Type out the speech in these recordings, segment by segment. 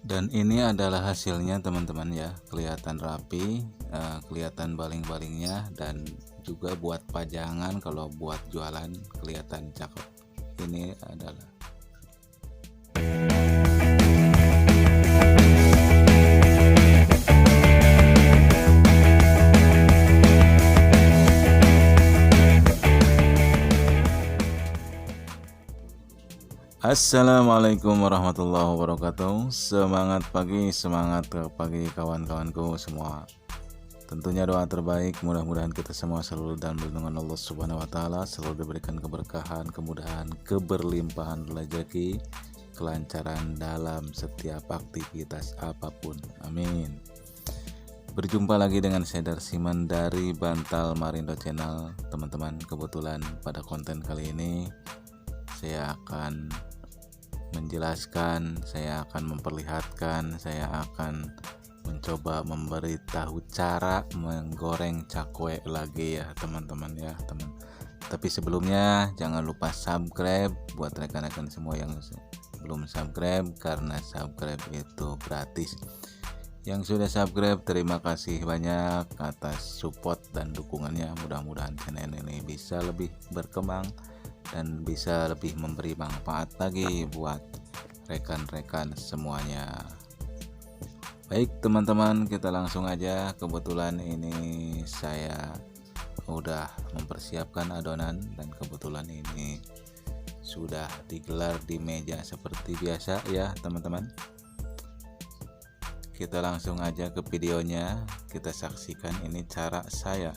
Dan ini adalah hasilnya teman-teman ya, kelihatan rapi, kelihatan baling-balingnya, dan juga buat pajangan kalau buat jualan kelihatan cakep. Ini adalah Assalamualaikum warahmatullahi wabarakatuh. Semangat pagi kawan-kawanku semua. Tentunya doa terbaik, mudah-mudahan kita semua selalu dalam lindungan Allah Subhanahu wa taala, selalu diberikan keberkahan, kemudahan, keberlimpahan rezeki, kelancaran dalam setiap aktivitas apapun. Amin. Berjumpa lagi dengan saya Darsiman dari Bantal Marindo Channel. Teman-teman, kebetulan pada konten kali ini saya akan menjelaskan, saya akan memperlihatkan, saya akan mencoba memberitahu cara menggoreng cakwe lagi ya teman-teman ya teman. Tapi sebelumnya jangan lupa subscribe buat rekan-rekan semua yang belum subscribe, karena subscribe itu gratis. Yang sudah subscribe, terima kasih banyak atas support dan dukungannya. Mudah-mudahan channel ini bisa lebih berkembang dan bisa lebih memberi manfaat lagi buat rekan-rekan semuanya. Baik teman-teman, kita langsung aja. Kebetulan ini saya udah mempersiapkan adonan dan kebetulan ini sudah digelar di meja seperti biasa ya teman-teman. Kita langsung aja ke videonya, kita saksikan ini cara saya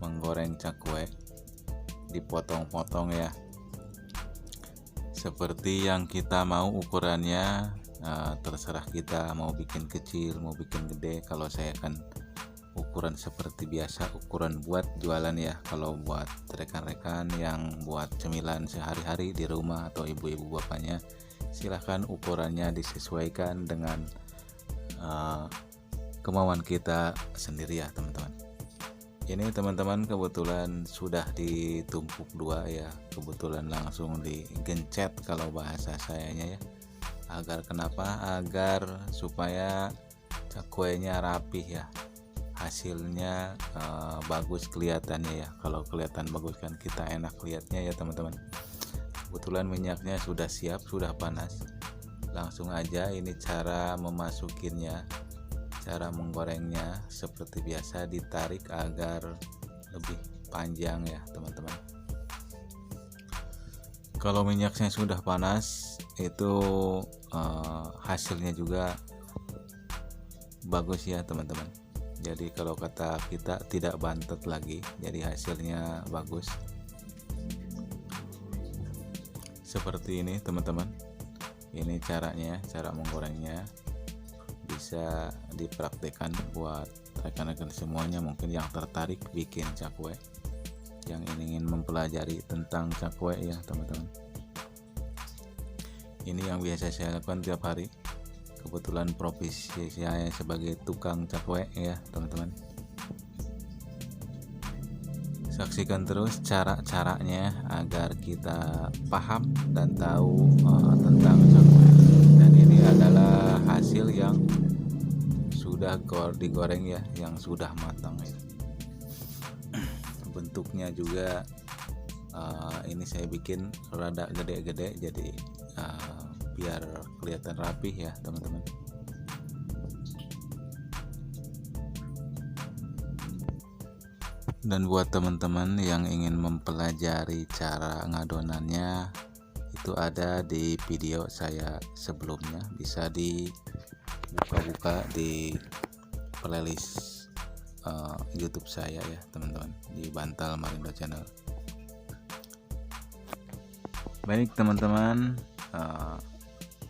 menggoreng cakwe. Dipotong-potong ya, seperti yang kita mau ukurannya. Terserah kita mau bikin kecil mau bikin gede. Kalau saya kan ukuran seperti biasa, ukuran buat jualan ya. Kalau buat rekan-rekan yang buat cemilan sehari-hari di rumah atau ibu-ibu bapaknya, silahkan ukurannya disesuaikan dengan kemauan kita sendiri ya teman-teman. Ini teman-teman kebetulan sudah ditumpuk dua ya, kebetulan langsung digencet kalau bahasa sayanya ya. Agar supaya cakwenya rapih ya, hasilnya bagus kelihatannya ya. Kalau kelihatan bagus kan kita enak lihatnya ya teman-teman. Kebetulan minyaknya sudah siap, sudah panas. Langsung aja ini cara memasukinnya. Cara menggorengnya seperti biasa, ditarik agar lebih panjang ya teman-teman. Kalau minyaknya sudah panas itu hasilnya juga bagus ya teman-teman. Jadi kalau kata kita tidak bantet lagi, jadi hasilnya bagus. Seperti ini teman-teman. Ini caranya, cara menggorengnya. Bisa dipraktekkan buat rekan-rekan semuanya mungkin yang tertarik bikin cakwe, yang ingin mempelajari tentang cakwe ya teman-teman. Ini yang biasa saya lakukan tiap hari. Kebetulan profesi saya sebagai tukang cakwe ya teman-teman. Saksikan terus cara-caranya agar kita paham dan tahu tentang cakwe. Dan ini adalah hasil yang sudah digoreng ya, yang sudah matang ya. Bentuknya juga ini saya bikin rada gede-gede, jadi biar kelihatan rapih ya teman-teman. Dan buat teman-teman yang ingin mempelajari cara ngadonannya, itu ada di video saya sebelumnya, bisa dibuka-buka di playlist YouTube saya ya teman-teman, di Bantal Marindo Channel. Baik teman-teman,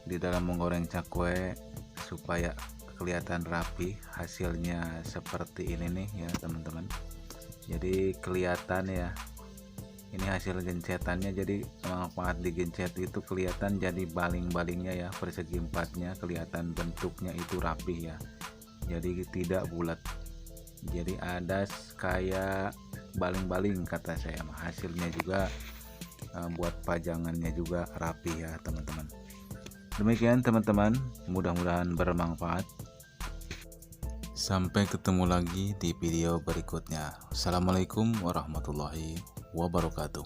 di dalam menggoreng cakwe supaya kelihatan rapi, hasilnya seperti ini nih ya teman-teman. Jadi kelihatan ya, ini hasil gencetannya. Jadi manfaat digencet itu kelihatan jadi baling-balingnya ya, persegi empatnya kelihatan, bentuknya itu rapi ya, jadi tidak bulat, jadi ada kayak baling-baling kata saya. Hasilnya juga buat pajangannya juga rapi ya teman-teman. Demikian teman-teman, mudah-mudahan bermanfaat. Sampai ketemu lagi di video berikutnya. Assalamualaikum warahmatullahi wabarakatuh.